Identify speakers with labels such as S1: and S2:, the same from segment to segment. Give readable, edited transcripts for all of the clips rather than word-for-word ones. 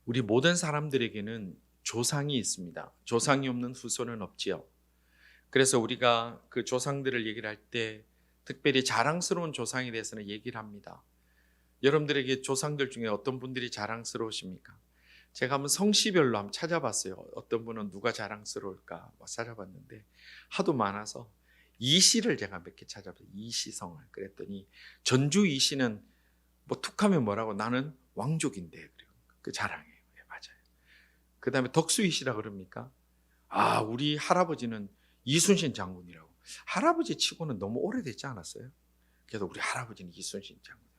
S1: 우리 모든 사람들에게는 조상이 있습니다. 조상이 없는 후손은 없지요. 그래서 우리가 그 조상들을 얘기를 할 때 특별히 자랑스러운 조상에 대해서는 얘기를 합니다. 여러분들에게 조상들 중에 어떤 분들이 자랑스러우십니까? 제가 한번 성씨별로 한번 찾아봤어요. 어떤 분은 누가 자랑스러울까 찾아봤는데 하도 많아서 이씨를 제가 몇 개 찾아봤어요. 이씨성을. 그랬더니 전주 이씨는 뭐 툭하면 뭐라고 나는 왕족인데 그래요. 그 자랑해요. 네, 맞아요. 그 다음에 덕수이씨라 그럽니까? 우리 할아버지는 이순신 장군이라고. 할아버지 치고는 너무 오래됐지 않았어요? 그래도 우리 할아버지는 이순신 장군이라고.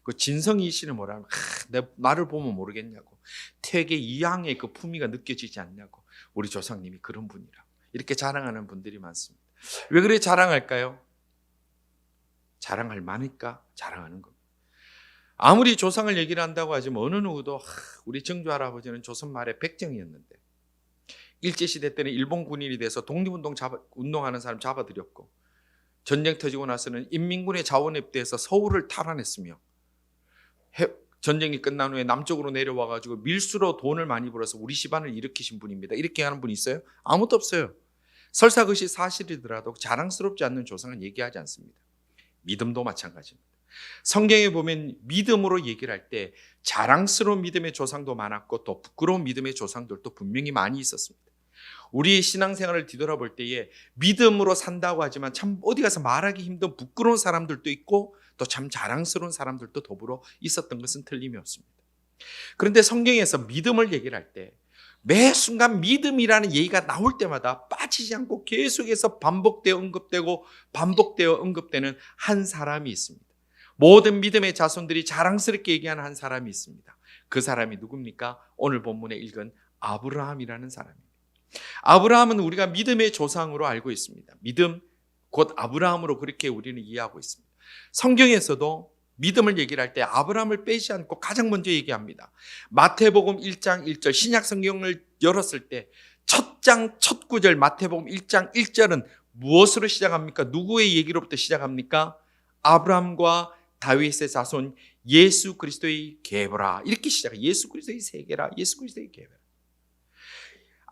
S1: 그 진성이 씨는 뭐라면 나를 보면 모르겠냐고. 태계 이항의 그 품위가 느껴지지 않냐고. 우리 조상님이 그런 분이라고. 이렇게 자랑하는 분들이 많습니다. 왜 그래 자랑할까요? 자랑할 만하니까 자랑하는 겁니다. 아무리 조상을 얘기를 한다고 하지만 어느 누구도 우리 정조 할아버지는 조선 말에 백정이었는데 일제시대 때는 일본 군인이 돼서 운동하는 사람 잡아들였고 전쟁 터지고 나서는 인민군의 자원에 대해서 서울을 탈환했으며 전쟁이 끝난 후에 남쪽으로 내려와가지고 밀수로 돈을 많이 벌어서 우리 집안을 일으키신 분입니다. 이렇게 하는 분이 있어요? 아무도 없어요. 설사 그것이 사실이더라도 자랑스럽지 않는 조상은 얘기하지 않습니다. 믿음도 마찬가지입니다. 성경에 보면 믿음으로 얘기를 할 때 자랑스러운 믿음의 조상도 많았고 또 부끄러운 믿음의 조상들도 분명히 많이 있었습니다. 우리 신앙생활을 뒤돌아볼 때에 믿음으로 산다고 하지만 참 어디 가서 말하기 힘든 부끄러운 사람들도 있고 또 참 자랑스러운 사람들도 더불어 있었던 것은 틀림이 없습니다. 그런데 성경에서 믿음을 얘기를 할 때 매 순간 믿음이라는 얘기가 나올 때마다 빠지지 않고 계속해서 반복되어 언급되는 한 사람이 있습니다. 모든 믿음의 자손들이 자랑스럽게 얘기하는 한 사람이 있습니다. 그 사람이 누굽니까? 오늘 본문에 읽은 아브라함이라는 사람입니다. 아브라함은 우리가 믿음의 조상으로 알고 있습니다. 믿음 곧 아브라함으로 그렇게 우리는 이해하고 있습니다. 성경에서도 믿음을 얘기를 할 때 아브라함을 빼지 않고 가장 먼저 얘기합니다. 마태복음 1장 1절 신약 성경을 열었을 때 첫 장 첫 구절 마태복음 1장 1절은 무엇으로 시작합니까? 누구의 얘기로부터 시작합니까? 아브라함과 다윗의 자손 예수 그리스도의 계보라. 이렇게 시작해요. 예수 그리스도의 세계라. 예수 그리스도의 계보라.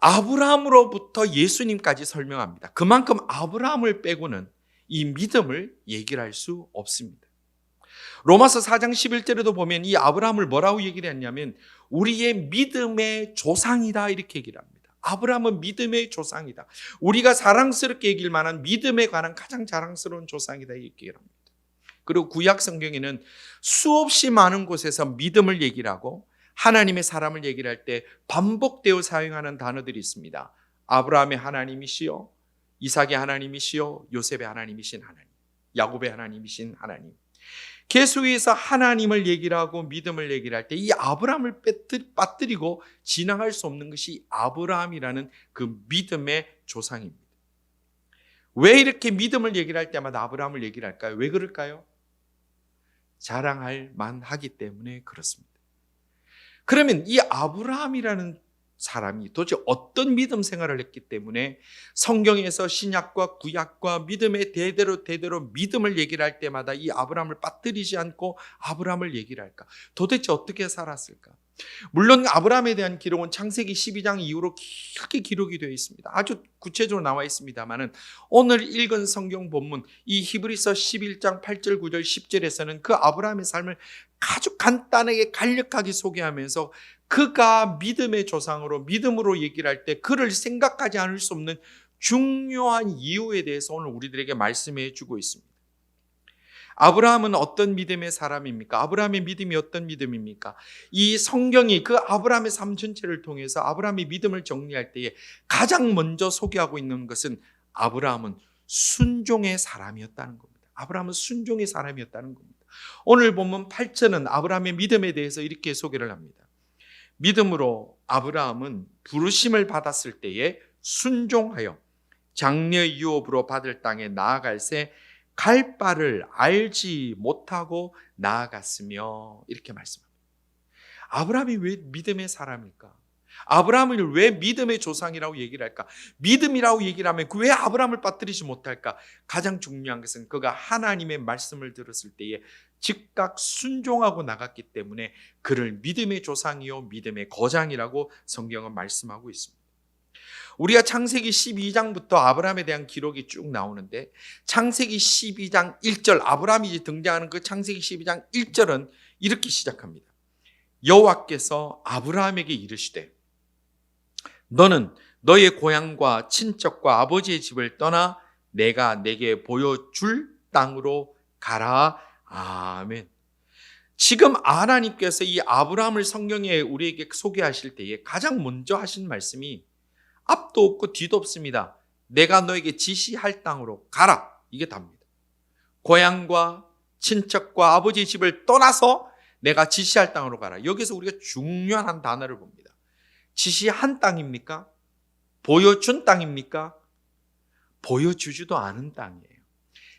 S1: 아브라함으로부터 예수님까지 설명합니다. 그만큼 아브라함을 빼고는 이 믿음을 얘기를 할 수 없습니다. 로마서 4장 11절에도 보면 이 아브라함을 뭐라고 얘기를 했냐면 우리의 믿음의 조상이다 이렇게 얘기를 합니다. 아브라함은 믿음의 조상이다. 우리가 자랑스럽게 얘기할 만한 믿음에 관한 가장 자랑스러운 조상이다 이렇게 얘기를 합니다. 그리고 구약 성경에는 수없이 많은 곳에서 믿음을 얘기를 하고 하나님의 사람을 얘기를 할 때 반복되어 사용하는 단어들이 있습니다. 아브라함의 하나님이시요, 이삭의 하나님이시요, 요셉의 하나님이신 하나님, 야곱의 하나님이신 하나님. 계속해서 하나님을 얘기를 하고 믿음을 얘기를 할 때 이 아브라함을 빠뜨리고 지나갈 수 없는 것이 아브라함이라는 그 믿음의 조상입니다. 왜 이렇게 믿음을 얘기를 할 때마다 아브라함을 얘기를 할까요? 왜 그럴까요? 자랑할 만하기 때문에 그렇습니다. 그러면 이 아브라함이라는 사람이 도대체 어떤 믿음 생활을 했기 때문에 성경에서 신약과 구약과 믿음의 대대로 믿음을 얘기를 할 때마다 이 아브라함을 빠뜨리지 않고 아브라함을 얘기를 할까? 도대체 어떻게 살았을까? 물론 아브라함에 대한 기록은 창세기 12장 이후로 길게 기록이 되어 있습니다. 아주 구체적으로 나와 있습니다만은 오늘 읽은 성경 본문 이 히브리서 11장 8절 9절 10절에서는 그 아브라함의 삶을 아주 간단하게 간략하게 소개하면서 그가 믿음의 조상으로 믿음으로 얘기를 할 때 그를 생각하지 않을 수 없는 중요한 이유에 대해서 오늘 우리들에게 말씀해 주고 있습니다. 아브라함은 어떤 믿음의 사람입니까? 아브라함의 믿음이 어떤 믿음입니까? 이 성경이 그 아브라함의 삶 전체를 통해서 아브라함의 믿음을 정리할 때에 가장 먼저 소개하고 있는 것은 아브라함은 순종의 사람이었다는 겁니다. 아브라함은 순종의 사람이었다는 겁니다. 오늘 본문 8절은 아브라함의 믿음에 대해서 이렇게 소개를 합니다. 믿음으로 아브라함은 부르심을 받았을 때에 순종하여 장래 유업으로 받을 땅에 나아갈새 갈 바를 알지 못하고 나아갔으며 이렇게 말씀합니다. 아브라함이 왜 믿음의 사람일까? 아브라함을 왜 믿음의 조상이라고 얘기를 할까? 믿음이라고 얘기를 하면 왜 아브라함을 빠뜨리지 못할까? 가장 중요한 것은 그가 하나님의 말씀을 들었을 때에 즉각 순종하고 나갔기 때문에 그를 믿음의 조상이요 믿음의 거장이라고 성경은 말씀하고 있습니다. 우리가 창세기 12장부터 아브라함에 대한 기록이 쭉 나오는데 창세기 12장 1절 아브라함이 등장하는 그 창세기 12장 1절은 이렇게 시작합니다. 여호와께서 아브라함에게 이르시되 너는 너의 고향과 친척과 아버지의 집을 떠나 내가 내게 보여줄 땅으로 가라. 아멘. 지금 하나님께서 이 아브라함을 성경에 우리에게 소개하실 때에 가장 먼저 하신 말씀이 앞도 없고 뒤도 없습니다. 내가 너에게 지시할 땅으로 가라. 이게 답니다. 고향과 친척과 아버지의 집을 떠나서 내가 지시할 땅으로 가라. 여기서 우리가 중요한 한 단어를 봅니다. 지시한 땅입니까? 보여준 땅입니까? 보여주지도 않은 땅이에요.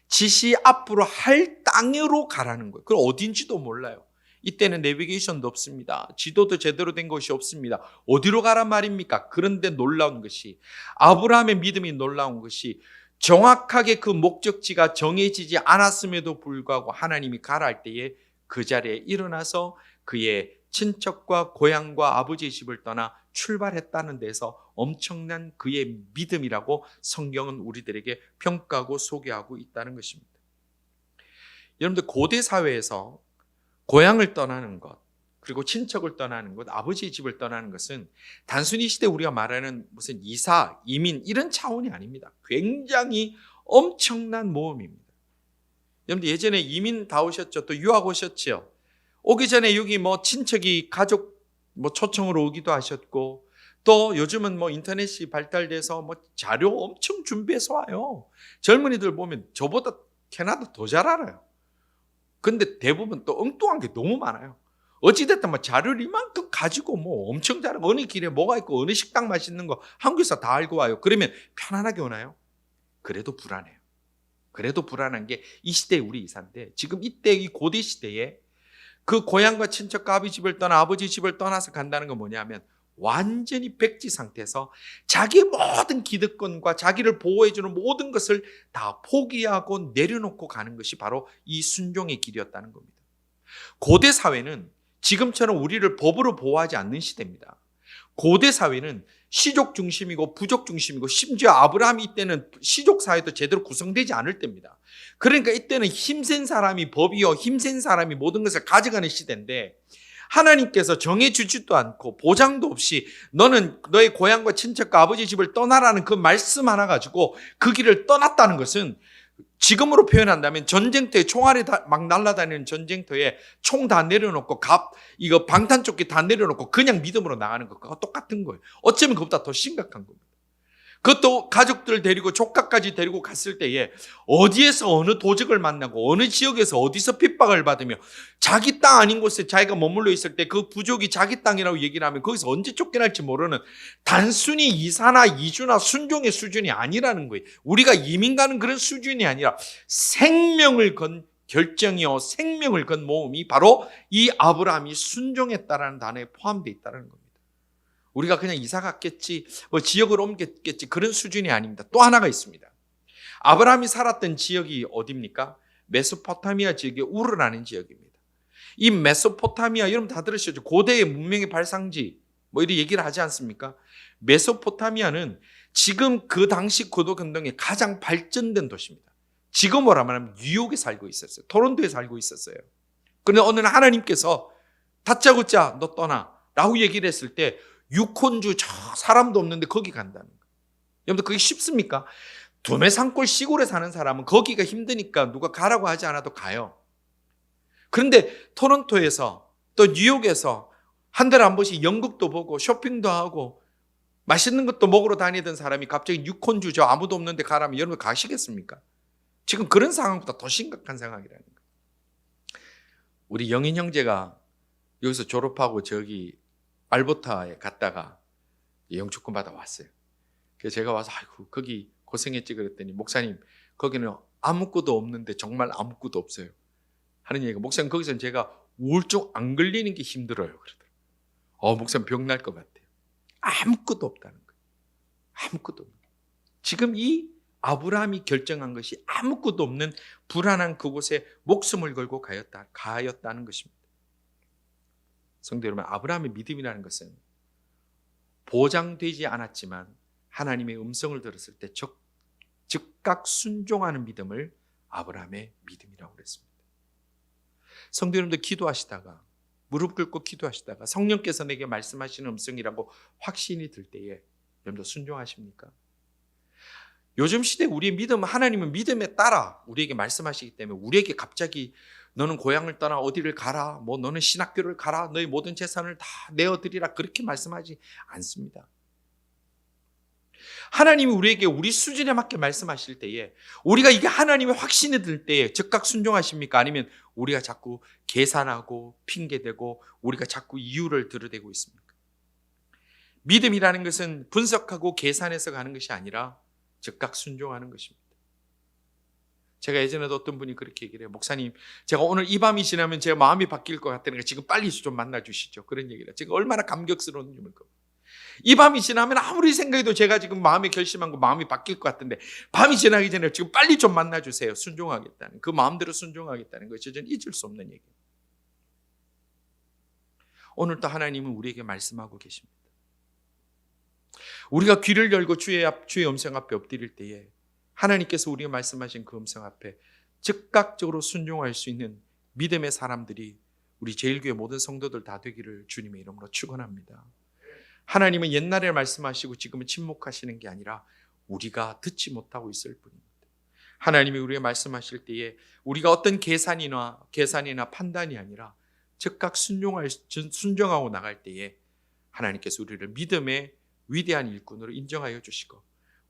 S1: 지시 앞으로 할 땅으로 가라는 거예요. 그럼 어딘지도 몰라요. 이때는 내비게이션도 없습니다. 지도도 제대로 된 것이 없습니다. 어디로 가란 말입니까? 그런데 놀라운 것이 아브라함의 믿음이 놀라운 것이 정확하게 그 목적지가 정해지지 않았음에도 불구하고 하나님이 가라 할 때에 그 자리에 일어나서 그의 친척과 고향과 아버지의 집을 떠나 출발했다는 데서 엄청난 그의 믿음이라고 성경은 우리들에게 평가하고 소개하고 있다는 것입니다. 여러분들 고대 사회에서 고향을 떠나는 것, 그리고 친척을 떠나는 것, 아버지의 집을 떠나는 것은 단순히 시대 우리가 말하는 무슨 이사, 이민 이런 차원이 아닙니다. 굉장히 엄청난 모험입니다. 여러분들 예전에 이민 다 오셨죠? 또 유학 오셨죠? 오기 전에 여기 뭐 친척이 가족 뭐 초청으로 오기도 하셨고 또 요즘은 뭐 인터넷이 발달돼서 뭐 자료 엄청 준비해서 와요. 젊은이들 보면 저보다 캐나다 더 잘 알아요. 근데 대부분 또 엉뚱한 게 너무 많아요. 어찌됐든 뭐 자료를 이만큼 가지고 뭐 엄청 잘하는 어느 길에 뭐가 있고 어느 식당 맛있는 거 한국에서 다 알고 와요. 그러면 편안하게 오나요? 그래도 불안해요. 그래도 불안한 게 이 시대의 우리 이사인데 지금 이때 이 고대 시대에 그 고향과 친척과 아버지 집을 떠나 아버지 집을 떠나서 간다는 건 뭐냐면 완전히 백지 상태에서 자기 모든 기득권과 자기를 보호해주는 모든 것을 다 포기하고 내려놓고 가는 것이 바로 이 순종의 길이었다는 겁니다. 고대 사회는 지금처럼 우리를 법으로 보호하지 않는 시대입니다. 고대 사회는 시족 중심이고 부족 중심이고 심지어 아브라함이 이때는 시족 사회도 제대로 구성되지 않을 때입니다. 그러니까 이때는 힘센 사람이 법이요 힘센 사람이 모든 것을 가져가는 시대인데 하나님께서 정해주지도 않고 보장도 없이 너는 너의 고향과 친척과 아버지 집을 떠나라는 그 말씀 하나 가지고 그 길을 떠났다는 것은 지금으로 표현한다면 전쟁터에 총알이 막 날아다니는 전쟁터에 총 다 내려놓고 이거 방탄조끼 다 내려놓고 그냥 믿음으로 나가는 것과 똑같은 거예요. 어쩌면 그것보다 더 심각한 겁니다. 그것도 가족들 데리고 조카까지 데리고 갔을 때에 어디에서 어느 도적을 만나고 어느 지역에서 어디서 핍박을 받으며 자기 땅 아닌 곳에 자기가 머물러 있을 때 그 부족이 자기 땅이라고 얘기를 하면 거기서 언제 쫓겨날지 모르는 단순히 이사나 이주나 순종의 수준이 아니라는 거예요. 우리가 이민 가는 그런 수준이 아니라 생명을 건 결정이요 생명을 건 모험이 바로 이 아브라함이 순종했다라는 단어에 포함되어 있다는 겁니다. 우리가 그냥 이사 갔겠지, 뭐 지역을 옮겼겠지 그런 수준이 아닙니다. 또 하나가 있습니다. 아브라함이 살았던 지역이 어디입니까? 메소포타미아 지역의 우르라는 지역입니다. 이 메소포타미아 여러분 다 들으셨죠? 고대의 문명의 발상지 뭐 이런 얘기를 하지 않습니까? 메소포타미아는 지금 그 당시 고도 근동의 가장 발전된 도시입니다. 지금으로 말하면 뉴욕에 살고 있었어요. 토론토에 살고 있었어요. 그런데 어느 날 하나님께서 다짜고짜 너 떠나 라고 얘기를 했을 때 유콘주 저 사람도 없는데 거기 간다는 거예요. 여러분들 그게 쉽습니까? 도매산골 시골에 사는 사람은 거기가 힘드니까 누가 가라고 하지 않아도 가요. 그런데 토론토에서 또 뉴욕에서 한 달에 한 번씩 연극도 보고 쇼핑도 하고 맛있는 것도 먹으러 다니던 사람이 갑자기 유콘주 저 아무도 없는데 가라면 여러분 가시겠습니까? 지금 그런 상황보다 더 심각한 상황이라는 거예요. 우리 영인 형제가 여기서 졸업하고 저기 알버타에 갔다가 영주권 받아 왔어요. 그래서 제가 와서 아이고 거기 고생했지 그랬더니 목사님 거기는 아무것도 없는데 정말 아무것도 없어요 하는 얘기가 목사님 거기서는 제가 우울증 안 걸리는 게 힘들어요 그러더라고요. 목사님 병 날 것 같아요. 아무것도 없다는 거예요. 아무것도 없는 거예요. 지금 이 아브라함이 결정한 것이 아무것도 없는 불안한 그곳에 목숨을 걸고 가였다는 것입니다. 성도 여러분, 아브라함의 믿음이라는 것은 보장되지 않았지만 하나님의 음성을 들었을 때 즉각 순종하는 믿음을 아브라함의 믿음이라고 그랬습니다. 성도 여러분들, 기도하시다가 무릎 꿇고 기도하시다가 성령께서 내게 말씀하시는 음성이라고 확신이 들 때에 여러분들 순종하십니까? 요즘 시대 우리의 믿음은, 하나님은 믿음에 따라 우리에게 말씀하시기 때문에 우리에게 갑자기 너는 고향을 떠나 어디를 가라, 뭐 너는 신학교를 가라, 너의 모든 재산을 다 내어드리라, 그렇게 말씀하지 않습니다. 하나님이 우리에게 우리 수준에 맞게 말씀하실 때에 우리가 이게 하나님의 확신이 들 때에 즉각 순종하십니까? 아니면 우리가 자꾸 계산하고 핑계대고 우리가 자꾸 이유를 들어대고 있습니까? 믿음이라는 것은 분석하고 계산해서 가는 것이 아니라 즉각 순종하는 것입니다. 제가 예전에도 어떤 분이 그렇게 얘기를 해요. 목사님, 제가 오늘 이 밤이 지나면 제 마음이 바뀔 것 같다니까 지금 빨리 좀 만나 주시죠. 그런 얘기를 해요. 제가 얼마나 감격스러운 일입니까? 이 밤이 지나면 아무리 생각해도 제가 지금 마음에 결심한 거 마음이 바뀔 것 같은데 밤이 지나기 전에 지금 빨리 좀 만나주세요. 순종하겠다는, 그 마음대로 순종하겠다는 것이 저는 잊을 수 없는 얘기예요. 오늘도 하나님은 우리에게 말씀하고 계십니다. 우리가 귀를 열고 주의 음성 앞에 엎드릴 때에 하나님께서 우리가 말씀하신 그 음성 앞에 즉각적으로 순종할 수 있는 믿음의 사람들이 우리 제일교회 모든 성도들 다 되기를 주님의 이름으로 축원합니다. 하나님은 옛날에 말씀하시고 지금은 침묵하시는 게 아니라 우리가 듣지 못하고 있을 뿐입니다. 하나님이 우리가 말씀하실 때에 우리가 어떤 계산이나 판단이 아니라 즉각 순종하고 나갈 때에 하나님께서 우리를 믿음의 위대한 일꾼으로 인정하여 주시고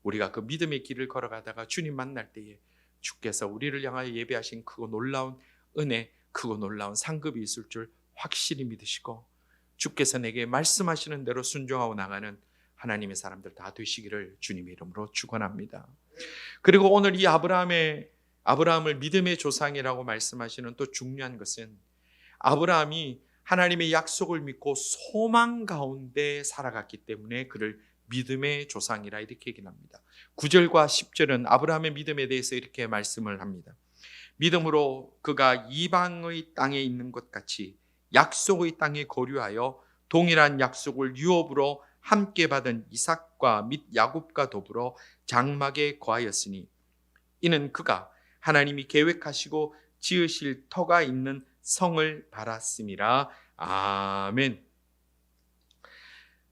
S1: 우리가 그 믿음의 길을 걸어가다가 주님 만날 때에 주께서 우리를 향하여 예배하신 크고 놀라운 은혜, 크고 놀라운 상급이 있을 줄 확실히 믿으시고 주께서 내게 말씀하시는 대로 순종하고 나가는 하나님의 사람들 다 되시기를 주님의 이름으로 축원합니다. 그리고 오늘 이 아브라함을 믿음의 조상이라고 말씀하시는 또 중요한 것은 아브라함이 하나님의 약속을 믿고 소망 가운데 살아갔기 때문에 그를 믿음의 조상이라 이렇게 얘기를 합니다. 9절과 10절은 아브라함의 믿음에 대해서 이렇게 말씀을 합니다. 믿음으로 그가 이방의 땅에 있는 것 같이 약속의 땅에 거류하여 동일한 약속을 유업으로 함께 받은 이삭과 및 야곱과 더불어 장막에 거하였으니 이는 그가 하나님이 계획하시고 지으실 터가 있는 성을 바랐음이라. 아멘.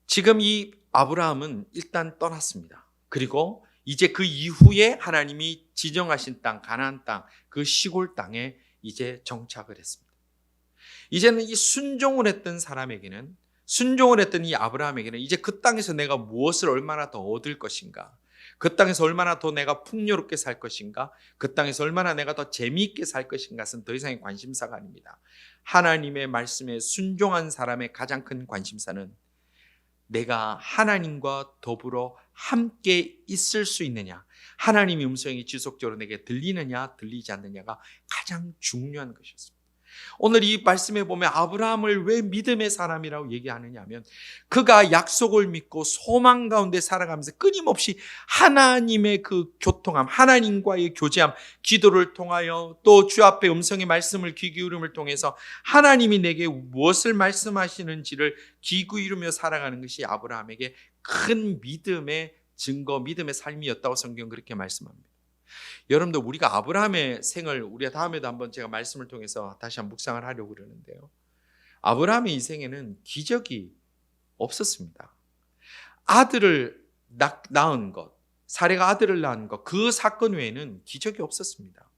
S1: 지금 이 아브라함은 일단 떠났습니다. 그리고 이제 그 이후에 하나님이 지정하신 땅, 가나안 땅, 그 시골 땅에 이제 정착을 했습니다. 이제는 이 순종을 했던 사람에게는, 순종을 했던 이 아브라함에게는 이제 그 땅에서 내가 무엇을 얼마나 더 얻을 것인가, 그 땅에서 얼마나 더 내가 풍요롭게 살 것인가, 그 땅에서 얼마나 내가 더 재미있게 살 것인가는 더 이상의 관심사가 아닙니다. 하나님의 말씀에 순종한 사람의 가장 큰 관심사는 내가 하나님과 더불어 함께 있을 수 있느냐, 하나님의 음성이 지속적으로 내게 들리느냐 들리지 않느냐가 가장 중요한 것이었습니다. 오늘 이 말씀에 보면 아브라함을 왜 믿음의 사람이라고 얘기하느냐 하면 그가 약속을 믿고 소망 가운데 살아가면서 끊임없이 하나님의 그 교통함, 하나님과의 교제함, 기도를 통하여 또 주 앞에 음성의 말씀을 귀 기울임을 통해서 하나님이 내게 무엇을 말씀하시는지를 귀 기울이며 살아가는 것이 아브라함에게 큰 믿음의 증거, 믿음의 삶이었다고 성경은 그렇게 말씀합니다. 여러분들, 우리가 아브라함의 생을 우리가 다음에도 한번 제가 말씀을 통해서 다시 한번 묵상을 하려고 그러는데요, 아브라함의 인생에는 기적이 없었습니다. 아들을 낳은 것, 사례가 아들을 낳은 것, 그 사건 외에는 기적이 없었습니다.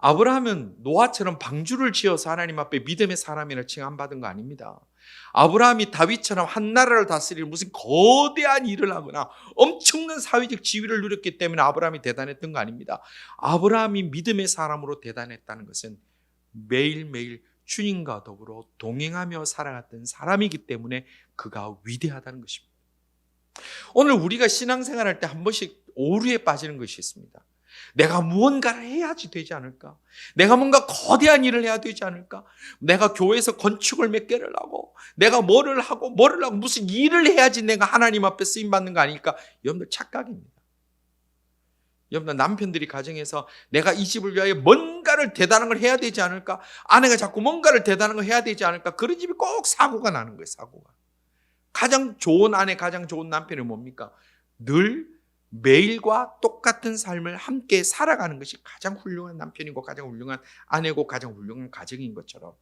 S1: 아브라함은 노아처럼 방주를 지어서 하나님 앞에 믿음의 사람이라 칭함받은 거 아닙니다. 아브라함이 다윗처럼 한 나라를 다스릴 무슨 거대한 일을 하거나 엄청난 사회적 지위를 누렸기 때문에 아브라함이 대단했던 거 아닙니다. 아브라함이 믿음의 사람으로 대단했다는 것은 매일매일 주님과 더불어 동행하며 살아갔던 사람이기 때문에 그가 위대하다는 것입니다. 오늘 우리가 신앙생활할 때 한 번씩 오류에 빠지는 것이 있습니다. 내가 무언가를 해야지 되지 않을까? 내가 뭔가 거대한 일을 해야 되지 않을까? 내가 교회에서 건축을 몇 개를 하고 내가 뭐를 하고 무슨 일을 해야지 내가 하나님 앞에 쓰임받는 거 아닐까? 여러분들 착각입니다. 여러분, 남편들이 가정에서 내가 이 집을 위하여 뭔가를 대단한 걸 해야 되지 않을까? 아내가 자꾸 뭔가를 대단한 걸 해야 되지 않을까? 그런 집이 꼭 사고가 나는 거예요, 사고가. 가장 좋은 아내, 가장 좋은 남편은 뭡니까? 늘 매일과 똑같은 삶을 함께 살아가는 것이 가장 훌륭한 남편이고 가장 훌륭한 아내고 가장 훌륭한 가정인 것처럼,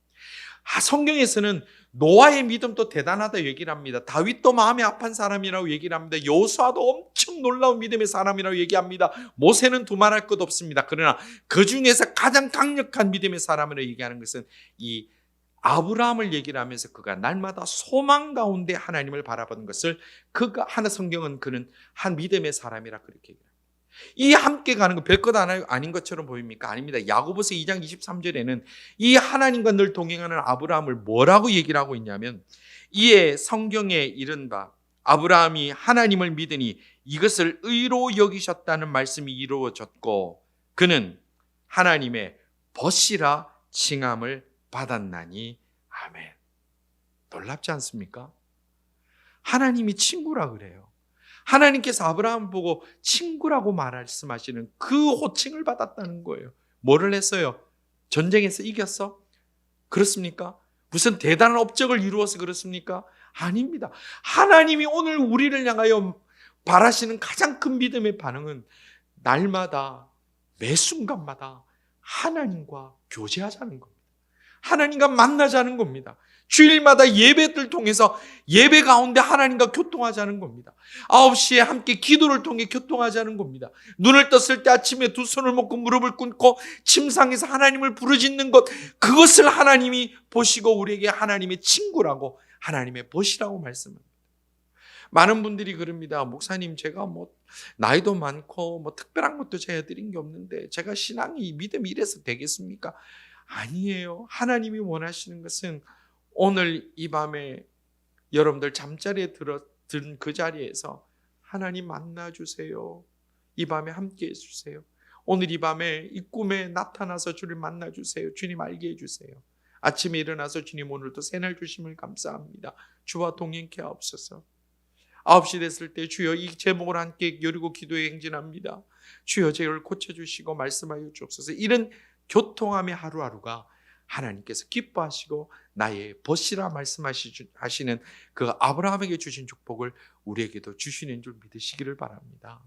S1: 성경에서는 노아의 믿음도 대단하다 얘기를 합니다. 다윗도 마음이 아픈 사람이라고 얘기를 합니다. 여호수아도 엄청 놀라운 믿음의 사람이라고 얘기합니다. 모세는 두말할 것 없습니다. 그러나 그 중에서 가장 강력한 믿음의 사람이라고 얘기하는 것은 이 아브라함을 얘기를 하면서 그가 날마다 소망 가운데 하나님을 바라보는 것을, 그가 하나 성경은 그는 한 믿음의 사람이라 그렇게 얘기합니다. 이 함께 가는 거 별것 아닌 것처럼 보입니까? 아닙니다. 야고보서 2장 23절에는 이 하나님과 늘 동행하는 아브라함을 뭐라고 얘기를 하고 있냐면, 이에 성경에 이른바 아브라함이 하나님을 믿으니 이것을 의로 여기셨다는 말씀이 이루어졌고 그는 하나님의 벗이라 칭함을 받았나니. 아멘. 놀랍지 않습니까? 하나님이 친구라 그래요. 하나님께서 아브라함을 보고 친구라고 말씀하시는 그 호칭을 받았다는 거예요. 뭐를 했어요? 전쟁에서 이겼어? 그렇습니까? 무슨 대단한 업적을 이루어서 그렇습니까? 아닙니다. 하나님이 오늘 우리를 향하여 바라시는 가장 큰 믿음의 반응은 날마다 매 순간마다 하나님과 교제하자는 겁니다. 하나님과 만나자는 겁니다. 주일마다 예배를 통해서 예배 가운데 하나님과 교통하자는 겁니다. 9시에 함께 기도를 통해 교통하자는 겁니다. 눈을 떴을 때 아침에 두 손을 먹고 무릎을 꿇고 침상에서 하나님을 부르짖는 것, 그것을 하나님이 보시고 우리에게 하나님의 친구라고, 하나님의 벗이라고 말씀합니다. 많은 분들이 그럽니다. 목사님, 제가 나이도 많고 특별한 것도 제가 드린 게 없는데 제가 신앙이, 믿음이 이래서 되겠습니까? 아니에요. 하나님이 원하시는 것은 오늘 이 밤에 여러분들 잠자리에 든 그 자리에서 하나님 만나주세요. 이 밤에 함께 해주세요. 오늘 이 밤에 이 꿈에 나타나서 주를 만나주세요. 주님 알게 해주세요. 아침에 일어나서 주님, 오늘도 새날 주심을 감사합니다. 주와 동행케 하옵소서. 9시 됐을 때 주여 이 제목을 함께 여리고 기도에 행진합니다. 주여 저를 고쳐주시고 말씀하여 주옵소서. 이런 교통함의 하루하루가 하나님께서 기뻐하시고 나의 벗이라 말씀하시는 그 아브라함에게 주신 축복을 우리에게도 주시는 줄 믿으시기를 바랍니다.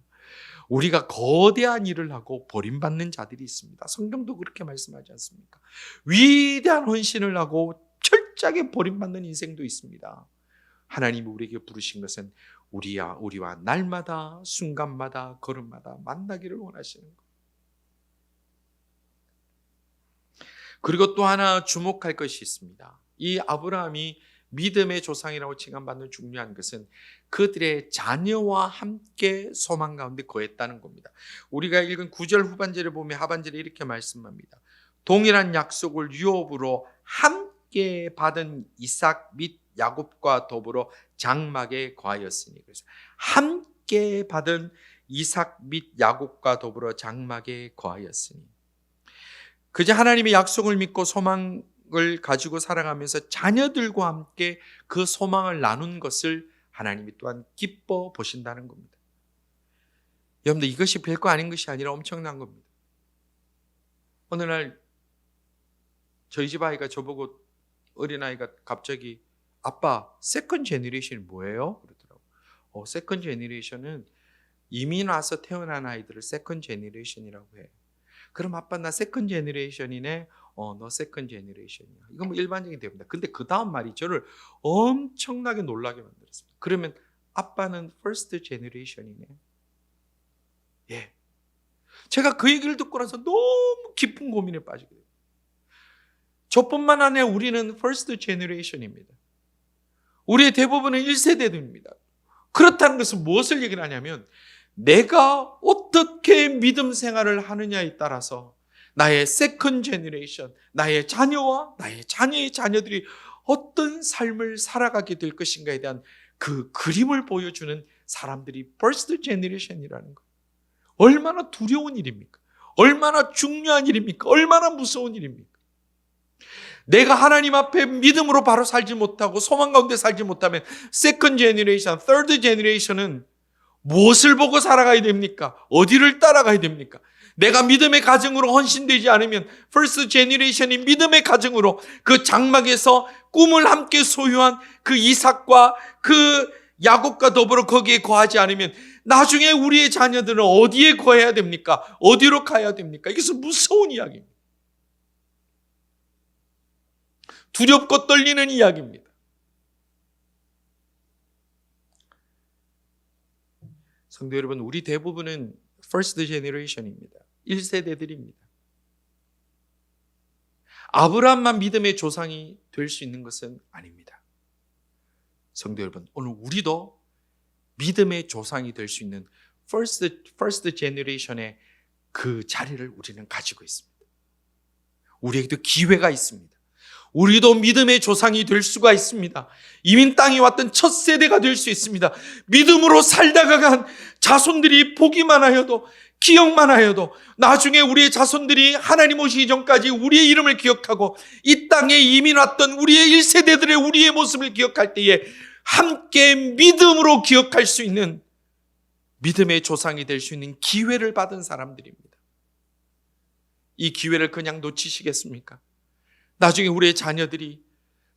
S1: 우리가 거대한 일을 하고 버림받는 자들이 있습니다. 성경도 그렇게 말씀하지 않습니까? 위대한 헌신을 하고 철저하게 버림받는 인생도 있습니다. 하나님이 우리에게 부르신 것은 우리와 날마다 순간마다 걸음마다 만나기를 원하시는 것. 그리고 또 하나 주목할 것이 있습니다. 이 아브라함이 믿음의 조상이라고 칭함받는 중요한 것은 그들의 자녀와 함께 소망 가운데 거했다는 겁니다. 우리가 읽은 9절 후반절에 보면 하반절에 이렇게 말씀합니다. 동일한 약속을 유업으로 함께 받은 이삭 및 야곱과 더불어 장막에 거하였으니, 그래서 함께 받은 이삭 및 야곱과 더불어 장막에 거하였으니, 그저 하나님의 약속을 믿고 소망을 가지고 살아가면서 자녀들과 함께 그 소망을 나눈 것을 하나님이 또한 기뻐 보신다는 겁니다. 여러분들, 이것이 별거 아닌 것이 아니라 엄청난 겁니다. 어느 날 저희 집 아이가 저보고, 어린아이가 갑자기 아빠, 세컨 제너레이션이 뭐예요? 그러더라고요. 세컨 제너레이션은 이민 와서 태어난 아이들을 세컨 제너레이션이라고 해. 그럼 아빠, 나 세컨 제너레이션이네. 너 세컨 제너레이션이야. 이건 일반적인 대우입니다. 근데 그 다음 말이 저를 엄청나게 놀라게 만들었습니다. 그러면 아빠는 퍼스트 제너레이션이네. 예. 제가 그 얘기를 듣고 나서 너무 깊은 고민에 빠지게 돼요. 저뿐만 아니라 우리는 퍼스트 제너레이션입니다. 우리의 대부분은 1세대들입니다. 그렇다는 것은 무엇을 얘기를 하냐면, 내가 어떻게 믿음 생활을 하느냐에 따라서 나의 세컨 제너레이션, 나의 자녀와 나의 자녀의 자녀들이 어떤 삶을 살아가게 될 것인가에 대한 그 그림을 보여주는 사람들이 퍼스트 제너레이션이라는 것. 얼마나 두려운 일입니까? 얼마나 중요한 일입니까? 얼마나 무서운 일입니까? 내가 하나님 앞에 믿음으로 바로 살지 못하고 소망 가운데 살지 못하면 세컨 제너레이션, 서드 제너레이션은 무엇을 보고 살아가야 됩니까? 어디를 따라가야 됩니까? 내가 믿음의 가정으로 헌신되지 않으면 퍼스트 제너레이션이 믿음의 가정으로 그 장막에서 꿈을 함께 소유한 그 이삭과 그 야곱과 더불어 거기에 거하지 않으면 나중에 우리의 자녀들은 어디에 거해야 됩니까? 어디로 가야 됩니까? 이것은 무서운 이야기입니다. 두렵고 떨리는 이야기입니다. 성도 여러분, 우리 대부분은 퍼스트 제너레이션입니다. 1세대들입니다. 아브라함만 믿음의 조상이 될 수 있는 것은 아닙니다. 성도 여러분, 오늘 우리도 믿음의 조상이 될 수 있는 퍼스트 제너레이션의 그 자리를 우리는 가지고 있습니다. 우리에게도 기회가 있습니다. 우리도 믿음의 조상이 될 수가 있습니다. 이민 땅에 왔던 첫 세대가 될 수 있습니다. 믿음으로 살다가 간 자손들이 보기만 하여도, 기억만 하여도 나중에 우리의 자손들이 하나님 오시기 전까지 우리의 이름을 기억하고 이 땅에 이민 왔던 우리의 1세대들의 우리의 모습을 기억할 때에 함께 믿음으로 기억할 수 있는 믿음의 조상이 될 수 있는 기회를 받은 사람들입니다. 이 기회를 그냥 놓치시겠습니까? 나중에 우리의 자녀들이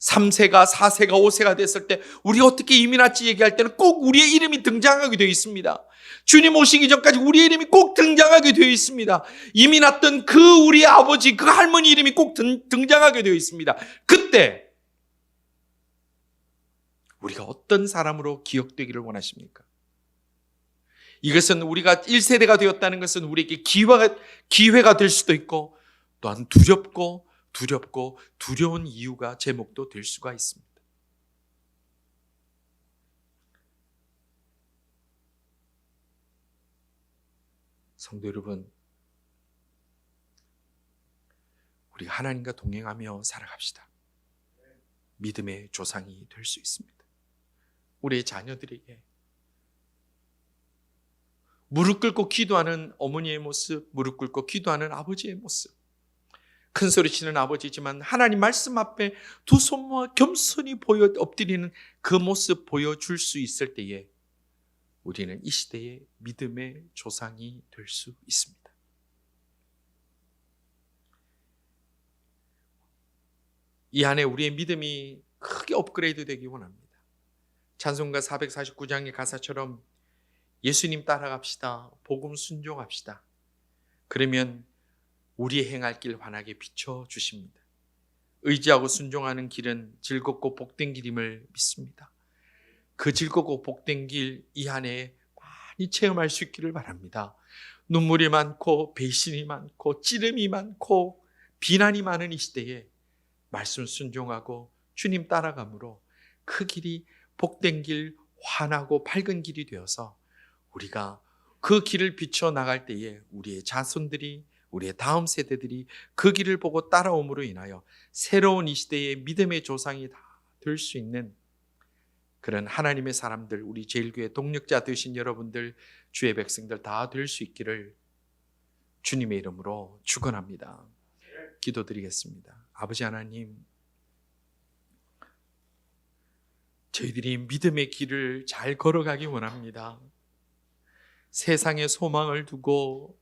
S1: 3세가 4세가 5세가 됐을 때 우리 어떻게 이민 왔지 얘기할 때는 꼭 우리의 이름이 등장하게 되어 있습니다. 주님 오시기 전까지 우리의 이름이 꼭 등장하게 되어 있습니다. 이민 왔던 그 우리의 아버지, 그 할머니 이름이 꼭 등장하게 되어 있습니다. 그때 우리가 어떤 사람으로 기억되기를 원하십니까? 이것은 우리가 1세대가 되었다는 것은 우리에게 기회가 될 수도 있고 또한 두렵고 두려운 이유가 제목도 될 수가 있습니다. 성도 여러분, 우리가 하나님과 동행하며 살아갑시다. 믿음의 조상이 될 수 있습니다. 우리의 자녀들에게 무릎 꿇고 기도하는 어머니의 모습, 무릎 꿇고 기도하는 아버지의 모습, 큰 소리치는 아버지지만 하나님 말씀 앞에 두 손 모아 겸손히 엎드리는 그 모습 보여줄 수 있을 때에 우리는 이 시대의 믿음의 조상이 될 수 있습니다. 이 안에 우리의 믿음이 크게 업그레이드 되기 원합니다. 찬송가 449장의 가사처럼 예수님 따라갑시다. 복음 순종합시다. 그러면 우리의 행할 길 환하게 비춰주십니다. 의지하고 순종하는 길은 즐겁고 복된 길임을 믿습니다. 그 즐겁고 복된 길 이 안에 많이 체험할 수 있기를 바랍니다. 눈물이 많고 배신이 많고 찌름이 많고 비난이 많은 이 시대에 말씀 순종하고 주님 따라감으로 그 길이 복된 길, 환하고 밝은 길이 되어서 우리가 그 길을 비춰 나갈 때에 우리의 자손들이, 우리의 다음 세대들이 그 길을 보고 따라옴으로 인하여 새로운 이 시대의 믿음의 조상이 다 될 수 있는 그런 하나님의 사람들, 우리 제일교회 동력자 되신 여러분들, 주의 백성들 다 될 수 있기를 주님의 이름으로 축원합니다. 기도드리겠습니다. 아버지 하나님, 저희들이 믿음의 길을 잘 걸어가기 원합니다. 세상에 소망을 두고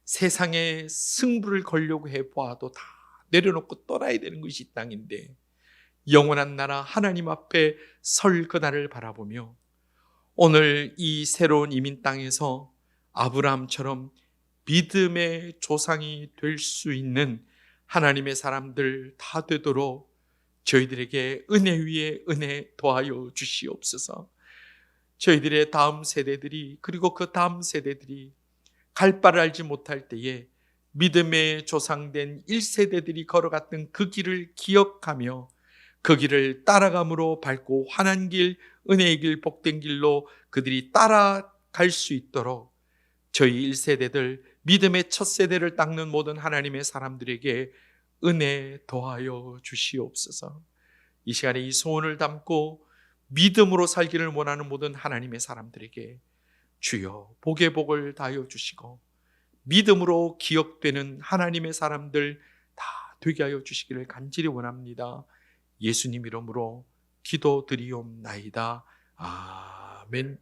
S1: 세상에 승부를 걸려고 해보아도 다 내려놓고 떠나야 되는 것이 이 땅인데 영원한 나라 하나님 앞에 설 그날을 바라보며 오늘 이 새로운 이민 땅에서 아브라함처럼 믿음의 조상이 될 수 있는 하나님의 사람들 다 되도록 저희들에게 은혜 위에 은혜 더하여 주시옵소서. 저희들의 다음 세대들이, 그리고 그 다음 세대들이 갈 바를 알지 못할 때에 믿음의 조상된 1세대들이 걸어갔던 그 길을 기억하며 그 길을 따라감으로 밝고 환한 길, 은혜의 길, 복된 길로 그들이 따라갈 수 있도록 저희 1세대들, 믿음의 첫 세대를 닦는 모든 하나님의 사람들에게 은혜 더하여 주시옵소서. 이 시간에 이 소원을 담고 믿음으로 살기를 원하는 모든 하나님의 사람들에게 주여 복의 복을 다하여 주시고 믿음으로 기억되는 하나님의 사람들 다 되게 하여 주시기를 간절히 원합니다. 예수님 이름으로 기도드리옵나이다. 아멘.